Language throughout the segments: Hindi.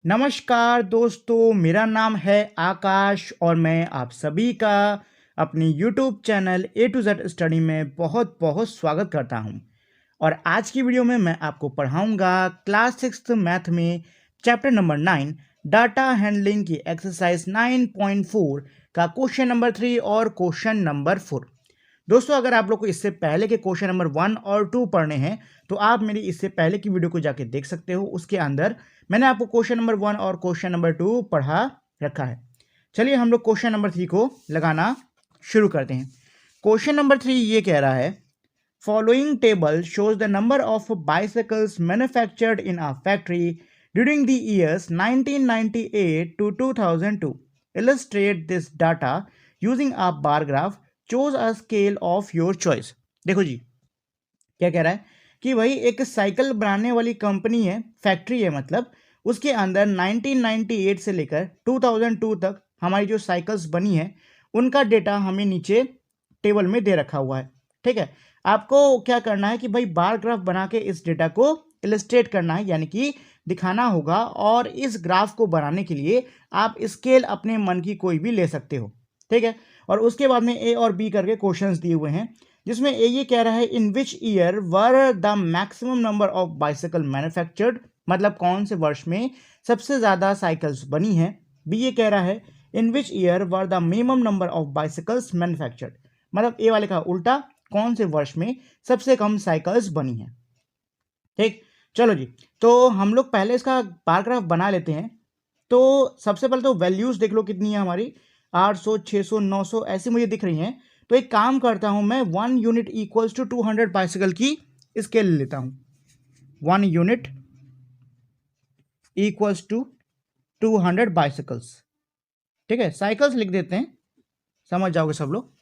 नमस्कार दोस्तों, मेरा नाम है आकाश और मैं आप सभी का अपनी YouTube channel A to Z study में बहुत बहुत स्वागत करता हूं। और आज की वीडियो में मैं आपको पढ़ाऊंगा क्लास 6 मैथ में चैप्टर नंबर 9 डाटा हैंडलिंग की एक्सरसाइज 9.4 का क्वेश्चन नंबर 3 और क्वेश्चन नंबर 4। दोस्तों, अगर आप लोग को इससे पहले के क्वेश्चन नंबर 1 और 2 पढ़ने हैं तो आप मेरी इससे पहले की वीडियो को जाके देख सकते हो। उसके अंदर मैंने आपको क्वेश्चन नंबर 1 और क्वेश्चन नंबर 2 पढ़ा रखा है। चलिए हम लोग क्वेश्चन नंबर 3 को लगाना शुरू करते हैं। क्वेश्चन नंबर 3 ये कह रहा है, following table shows the number of bicycles manufactured in a factory during the years 1998 to 2002. Illustrate this data using a bar graph. Choose a scale of your choice. देखो जी, क्या कह रहा है कि भाई एक साइकिल बनाने वाली कंपनी है, फैक्ट्री है, मतलब उसके अंदर 1998 से लेकर 2002 तक हमारी जो साइकिल्स बनी है उनका डेटा हमें नीचे टेबल में दे रखा हुआ है। ठीक है, आपको क्या करना है कि भाई बार ग्राफ बना के इस डेटा को इलस्ट्रेट करना है, यानी कि दिखाना होगा। और इस ग्राफ को बनाने के लिए आप स्केल अपने मन की कोई भी ले सकते हो। ठीक है, और उसके बाद में ए और बी करके क्वेश्चंस दिए हुए हैं, जिसमें ए ये कह रहा है in which year were the maximum number of bicycle manufactured, मतलब कौन से वर्ष में सबसे ज़्यादा साइकिल्स बनी हैं। बी ये कह रहा है in which year were the minimum number of bicycles manufactured, मतलब ए वाले का उल्टा, कौन से वर्ष में सबसे कम साइकिल्स बनी हैं। ठीक, चलो जी, तो हम लोग पहले इसका बार ग्राफ बना लेते हैं। तो सबसे पहले तो वैल्यूज देख लो कितनी है हमारी, 800, 600, 900 ऐसी मुझे दिख रही हैं। तो एक काम करता हूं मैं, 1 यूनिट इक्वल्स टू 200 बाइसिकल की स्केल लेता हूं। 1 यूनिट इक्वल्स टू 200 बाइसिकल्स। ठीक है, साइकिल्स लिख देते हैं, समझ जाओगे सब लोग।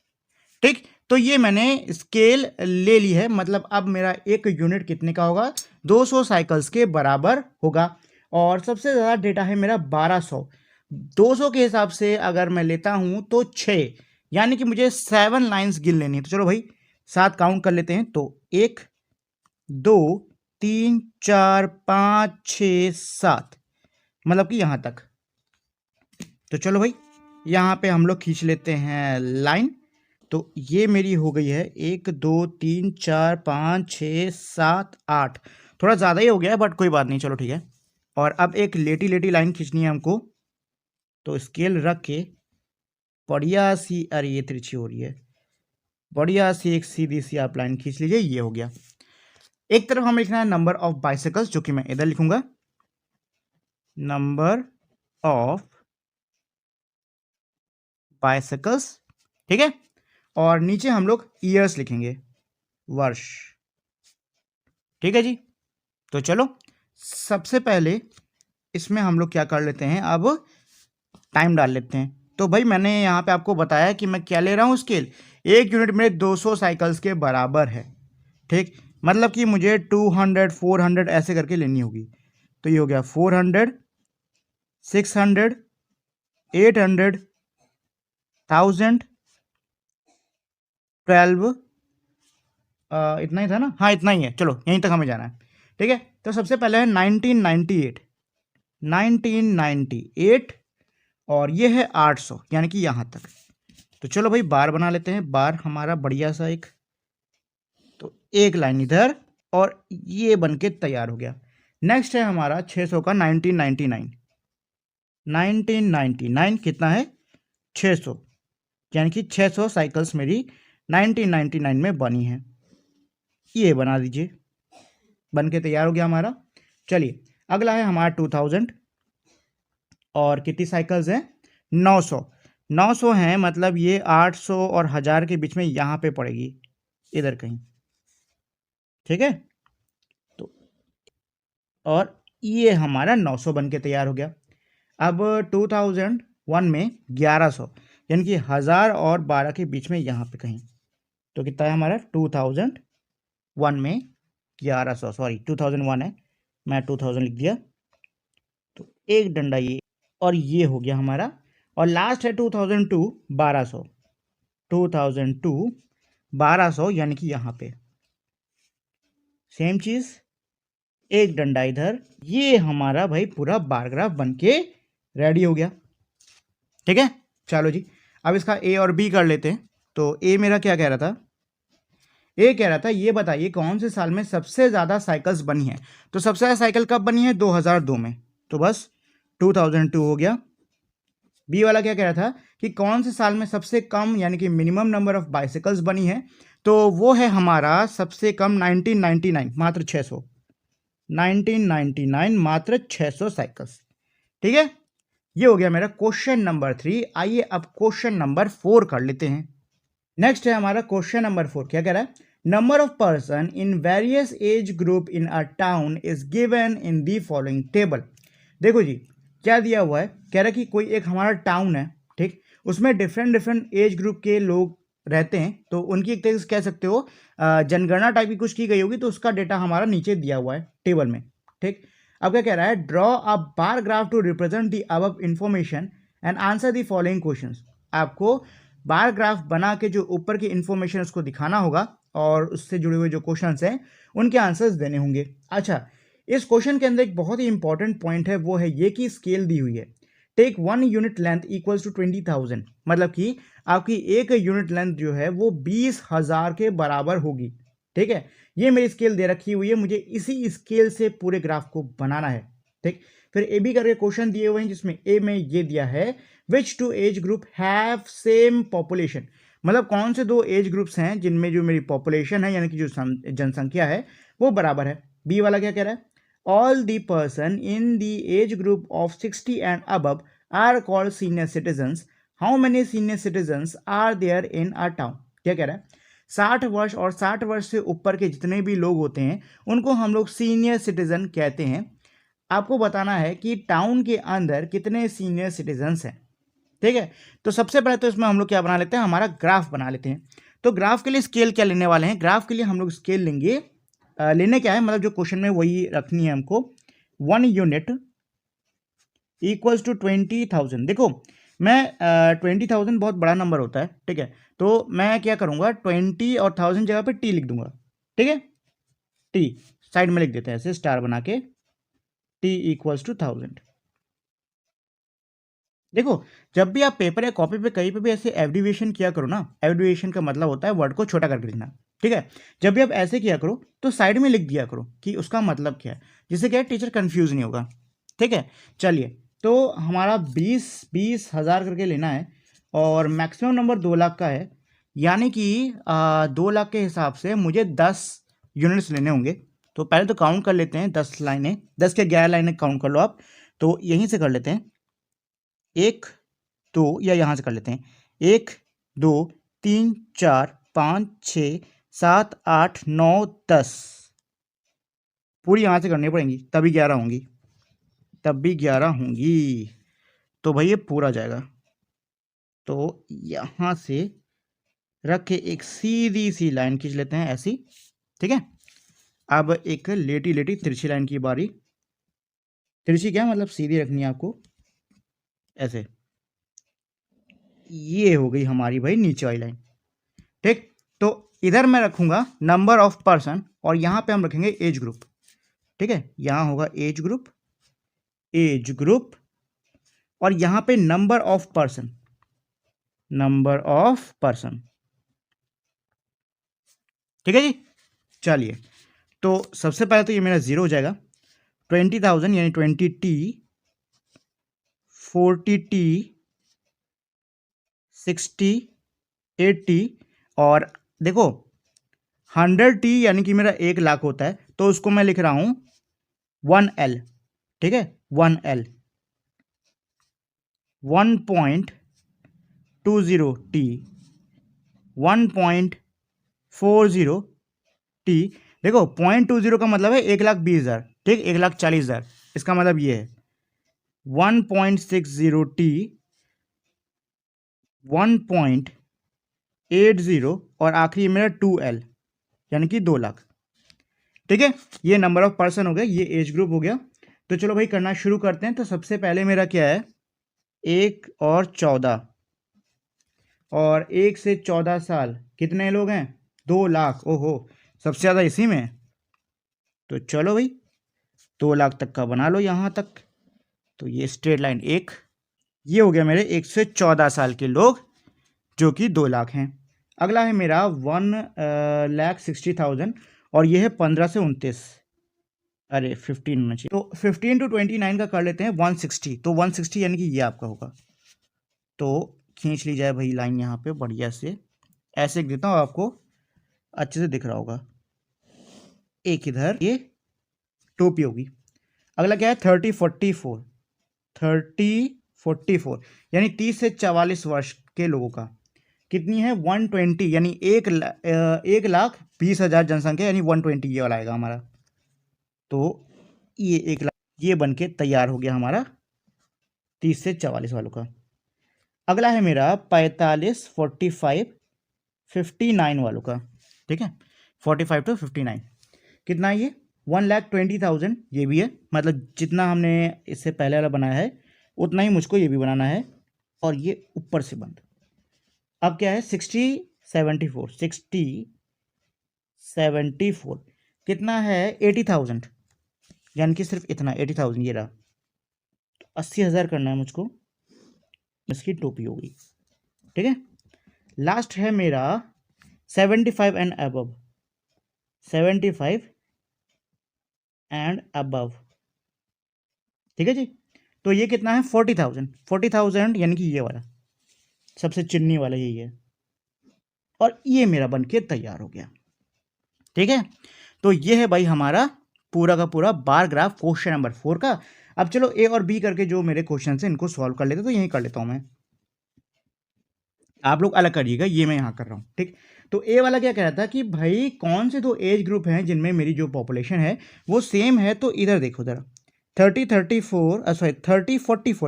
ठीक, तो ये मैंने स्केल ले ली है, मतलब अब मेरा एक यूनिट कितने का होगा, 200 साइकिल्स के बराबर होगा। और सबसे ज़्यादा डेटा है मेरा 1200। 200 के हिसाब से अगर मैं लेता हूं तो 6, यानी कि मुझे 7 लाइंस गिन लेनी है। तो चलो भाई 7 काउंट कर लेते हैं। तो 1 2 3 4 5 6 7, मतलब कि यहां तक। तो चलो भाई यहां पे हम लोग खींच लेते हैं लाइन। तो ये मेरी हो गई है 1 2 3 4 5 6 7 8, थोड़ा ज़्यादा ही हो गया है बट कोई बात नहीं, चलो ठीक है। और अब एक लेटी लेटी लाइन खींचनी है हमको, तो स्केल रख के बढ़िया सी, अरे ये तिरछी हो रही है, बढ़िया सी एक सीधी सी आप लाइन खींच लीजिए। ये हो गया। एक तरफ हमें लिखना है नंबर ऑफ बाइसाइकल्स, जो कि मैं इधर लिखूंगा, नंबर ऑफ बाइसाइकल्स। ठीक है, और नीचे हम लोग ईयर्स लिखेंगे, वर्ष। ठीक है जी, तो चलो सबसे पहले इसमें हम लोग क्या कर लेते हैं, अब टाइम डाल लेते हैं। तो भाई मैंने यहाँ पे आपको बताया कि मैं क्या ले रहा हूँ स्केल, एक यूनिट मेरे 200 साइकिल्स के बराबर है। ठीक, मतलब कि मुझे 200 400 ऐसे करके लेनी होगी। तो ये हो गया 400 600 800 1000 12, इतना ही था ना, हाँ इतना ही है, चलो यहीं तक हमें जाना है। ठीक है, तो सबसे पहले है 1998, 1998 और ये है 800, यानी कि यहाँ तक। तो चलो भाई बार बना लेते हैं, बार हमारा बढ़िया सा एक, तो एक लाइन इधर और ये बन के तैयार हो गया। नेक्स्ट है हमारा 600 का 1999, 1999 कितना है 600, यानी कि 600 साइकिल्स मेरी 1999 में बनी है। ये बना दीजिए, बन के तैयार हो गया हमारा। चलिए अगला है हमारा 2000, और कितनी साइकिल्स हैं 900, 900 हैं, मतलब ये 800 और 1000 के बीच में यहाँ पे पड़ेगी, इधर कहीं। ठीक है, तो और ये हमारा 900 बन के तैयार हो गया। अब 2001 में 1100, यानी कि 1000 और 12 के बीच में यहाँ पे कहीं। तो कितना है हमारा 2001 में 1100, सॉरी 2001 है, मैं 2000 लिख दिया। तो एक डंडा ये, और ये हो गया हमारा। और लास्ट है 2002, 1200, 2002 1200, यानी कि यहाँ पे सेम चीज़ एक डंडा इधर, ये हमारा भाई पूरा बार ग्राफ बन के रेडी हो गया। ठीक है, चलो जी, अब इसका ए और बी कर लेते हैं। तो ए मेरा क्या कह रहा था, ए कह रहा था ये बताइए कौन से साल में सबसे ज़्यादा साइकिल्स बनी है। तो सबसे ज़्यादा साइकिल कब बनी है, 2002 में, तो बस 2002 हो गया। बी वाला क्या कह रहा था कि कौन से साल में सबसे कम यानी कि मिनिमम नंबर ऑफ बाइसिकल्स बनी है, तो वो है हमारा सबसे कम 1999, मात्र 600, 1999 मात्र 600 साइकिल्स। ठीक है, ये हो गया मेरा क्वेश्चन नंबर 3। आइए अब क्वेश्चन नंबर 4 कर लेते हैं। नेक्स्ट है हमारा क्वेश्चन नंबर 4, क्या कह रहा है, number of person in various age group in a town is given in the following table. देखो जी, क्या दिया हुआ है, कह रहा है कि कोई एक हमारा टाउन है, ठीक, उसमें डिफरेंट डिफरेंट एज ग्रुप के लोग रहते हैं, तो उनकी एक तरह से कह सकते हो जनगणना टाइप की कुछ की गई होगी, तो उसका डेटा हमारा नीचे दिया हुआ है टेबल में। ठीक, अब क्या कह रहा है, draw a bar graph to represent the above information and answer the following questions. आपको बार ग्राफ बना के जो ऊपर की इंफॉर्मेशन उसको दिखाना होगा और उससे जुड़े हुए जो क्वेश्चंस हैं उनके आंसर्स देने होंगे। अच्छा, इस क्वेश्चन के अंदर एक बहुत ही इंपॉर्टेंट पॉइंट है, वो है ये कि स्केल दी हुई है, take 1 unit length equals to 20,000, मतलब कि आपकी एक यूनिट लेंथ जो है वो 20,000 के बराबर होगी। ठीक है, ये मेरी स्केल दे रखी हुई है, मुझे इसी स्केल से पूरे ग्राफ को बनाना है। ठीक, फिर ए बी करके क्वेश्चन दिए हुए हैं, जिसमें ए में ये दिया है which two age group have same population, मतलब कौन से दो एज ग्रुप्स हैं जिनमें जो मेरी पॉपुलेशन है यानी कि जो जनसंख्या है वो बराबर है। बी वाला क्या कह रहा है, all the person in the age group of 60 and above are called senior citizens, how many senior citizens are there in a town. क्या कह रहा है, 60 वर्ष और 60 वर्ष से ऊपर के जितने भी लोग होते हैं उनको हम लोग सीनियर सिटीजन कहते हैं। आपको बताना है कि टाउन के अंदर कितने सीनियर सिटीजन्स हैं। ठीक है, तो सबसे पहले तो इसमें हम लोग क्या बना लेते हैं, हमारा ग्राफ बना लेते हैं। तो ग्राफ के लिए स्केल क्या लेने वाले हैं, ग्राफ के लिए हम लोग स्केल लेंगे, लेने क्या है, मतलब जो क्वेश्चन में वही रखनी है हमको, 1 यूनिट इक्वल्स टू 20,000। देखो मैं 20,000 बहुत बड़ा नंबर होता है, ठीक है, तो मैं क्या करूंगा, 20 और 1000 जगह पे टी लिख दूंगा। ठीक है, टी साइड में लिख देते हैं ऐसे स्टार बना के, टी इक्वल्स टू 1000। देखो, जब भी आप पेपर या कॉपी पे कहीं पे भी ऐसे एब्रिविएशन किया करो ना, एब्रिविएशन का मतलब होता है वर्ड को छोटा करके लिखना। ठीक है, जब भी आप ऐसे किया करो तो साइड में लिख दिया करो कि उसका मतलब क्या है, जिससे क्या है टीचर कंफ्यूज नहीं होगा। ठीक है, चलिए, तो हमारा 20,000 करके लेना है और मैक्सिमम नंबर 2 लाख का है, यानी कि 2 लाख के हिसाब से मुझे 10 यूनिट्स लेने होंगे। तो पहले तो काउंट कर लेते हैं, 10 लाइनें, 10 के 11 लाइनें काउंट कर लो आप, तो यहीं से कर लेते हैं, 1 2, या यहाँ से कर लेते हैं, 1 2 3 4 5 6 7 8 9 10, पूरी यहाँ से करनी पड़ेंगी तभी 11 होंगी, तब भी 11 होंगी, तो भाई ये पूरा जाएगा। तो यहाँ से रख के एक सीधी सी लाइन खींच लेते हैं ऐसी। ठीक है, अब एक लेटी लेटी तिरछी लाइन की बारी, तिरछी क्या मतलब सीधी रखनी है आपको ऐसे, ये हो गई हमारी भाई नीचे वाली लाइन। ठीक, तो इधर मैं रखूंगा नंबर ऑफ पर्सन और यहां पे हम रखेंगे एज ग्रुप। ठीक है, यहां होगा एज ग्रुप, एज ग्रुप, और यहां पे number of person, number of person. ठीक है जी, चलिए, तो सबसे पहले तो ये मेरा 0 हो जाएगा, 20,000 यानी 20T, 40T, 60, 80, और देखो 100T यानी कि मेरा 1 लाख होता है, तो उसको मैं लिख रहा हूं 1L। ठीक है, 1L, 1.20T, 1.40T। देखो 0.20 का मतलब है 1,20,000, ठीक, 1,40,000, इसका मतलब ये है 1.60T, 1.80, और आखिरी मेरा 2L यानी कि 2 लाख। ठीक है, ये नंबर ऑफ पर्सन हो गया, ये एज ग्रुप हो गया। तो चलो भाई करना शुरू करते हैं। तो सबसे पहले मेरा क्या है, 1 और 14, और 1 से 14 साल कितने लोग हैं, 2 लाख। ओहो, सबसे ज़्यादा इसी में है। तो चलो भाई 2 लाख तक का बना लो यहाँ तक। तो ये स्ट्रेट लाइन एक, ये हो गया मेरे 1 से 14 साल के लोग जो कि 2 लाख हैं। अगला है मेरा 1,60,000 और ये है 15 से 29, अरे 15 होना चाहिए। तो 15 to 29 का कर लेते हैं 160। तो 160 यानी कि ये आपका होगा। तो खींच ली जाए भाई लाइन यहाँ पे बढ़िया से, ऐसे लिख देता हूँ, आपको अच्छे से दिख रहा होगा। एक इधर ये टोपी होगी। अगला क्या है 30-44, 30-44 यानी 30 से 44 वर्ष के लोगों का कितनी है 120, यानी 1,20,000 जनसंख्या, यानी 120 ये वाला आएगा हमारा। तो ये 1 लाख ये बन के तैयार हो गया हमारा 30 से 44 वालों का। अगला है मेरा 45-45-59 वालों का, ठीक है, 45 to 59 कितना है ये 1,20,000, ये भी है, मतलब जितना हमने इससे पहले वाला बनाया है उतना ही मुझको ये भी बनाना है, और ये ऊपर से बंद। अब क्या है 60-74 कितना है 80,000, यानी कि सिर्फ इतना 80,000 ये रहा। तो 80,000 करना है मुझको, इसकी टोपी होगी, ठीक है। लास्ट है मेरा 75 एंड अबव, 75 एंड अबव, ठीक है जी। तो ये कितना है 40,000 यानी कि ये वाला सबसे चिन्नी वाला यही है, और ये मेरा बन के तैयार हो गया, ठीक है। तो ये है भाई हमारा पूरा का पूरा बार ग्राफ क्वेश्चन नंबर 4 का। अब चलो ए और बी करके जो मेरे क्वेश्चन है इनको सॉल्व कर लेते, तो यही कर लेता हूं मैं, आप लोग अलग करिएगा, ये मैं यहाँ कर रहा हूँ, ठीक। तो ए वाला क्या कह रहा था कि भाई कौन से दो एज ग्रुप हैं जिनमें मेरी जो पॉपुलेशन है वो सेम है। तो इधर देखो जरा 30-44 है,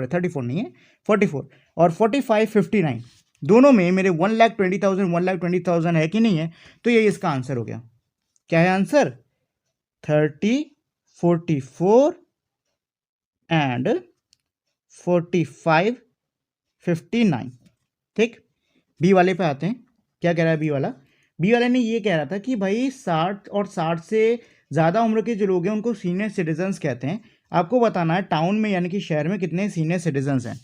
34 नहीं है 44, और 45-59 दोनों में मेरे 1,20,000 है कि नहीं है। तो ये इसका आंसर हो गया। क्या है आंसर 30-44 एंड 45-59, ठीक। बी वाले पे आते हैं, क्या कह रहा है बी वाला। बी वाले ने ये कह रहा था कि भाई 60 और 60 से ज़्यादा उम्र के जो लोग हैं उनको सीनियर सिटीजन्स कहते हैं। आपको बताना है टाउन में यानी कि शहर में कितने सीनियर सिटीजन्स हैं।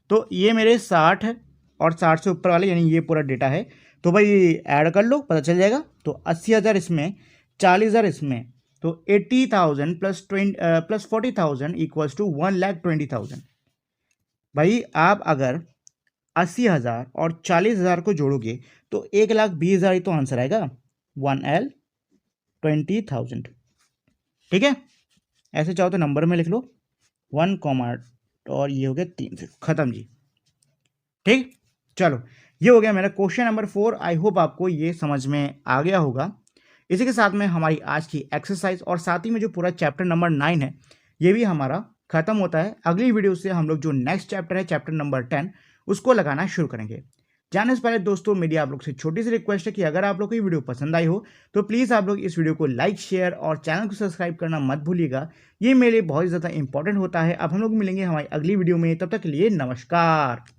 तो ये मेरे 60 है और 60 से ऊपर वाले, यानी ये पूरा डेटा है। तो भाई ऐड कर लो, पता चल जाएगा। तो 80,000 इसमें, 40,000 इसमें, तो 80,000 प्लस 40,000 इक्वल्स टू 1,20,000। भाई आप अगर 80,000 और 40,000 को जोड़ोगे तो 1,20,000 ही तो आंसर आएगा, 1,20,000, ठीक है। ऐसे चाहो तो नंबर में लिख लो 1, और ये हो गया 3 से खत्म जी, ठीक। चलो ये हो गया मेरा क्वेश्चन नंबर 4। आई होप आपको ये समझ में आ गया होगा। इसी के साथ में हमारी आज की एक्सरसाइज और साथ ही में जो पूरा चैप्टर नंबर 9 है ये भी हमारा खत्म होता है। अगली वीडियो से हम लोग जो नेक्स्ट चैप्टर है चैप्टर नंबर 10 उसको लगाना शुरू करेंगे। जाने से पहले दोस्तों मेरी आप लोग से छोटी सी रिक्वेस्ट है कि अगर आप लोग को ये वीडियो पसंद आई हो तो प्लीज़ आप लोग इस वीडियो को लाइक, शेयर और चैनल को सब्सक्राइब करना मत भूलिएगा। ये मेरे लिए बहुत ज़्यादा इंपॉर्टेंट होता है। अब हम लोग मिलेंगे हमारी अगली वीडियो में, तब तक के लिए नमस्कार।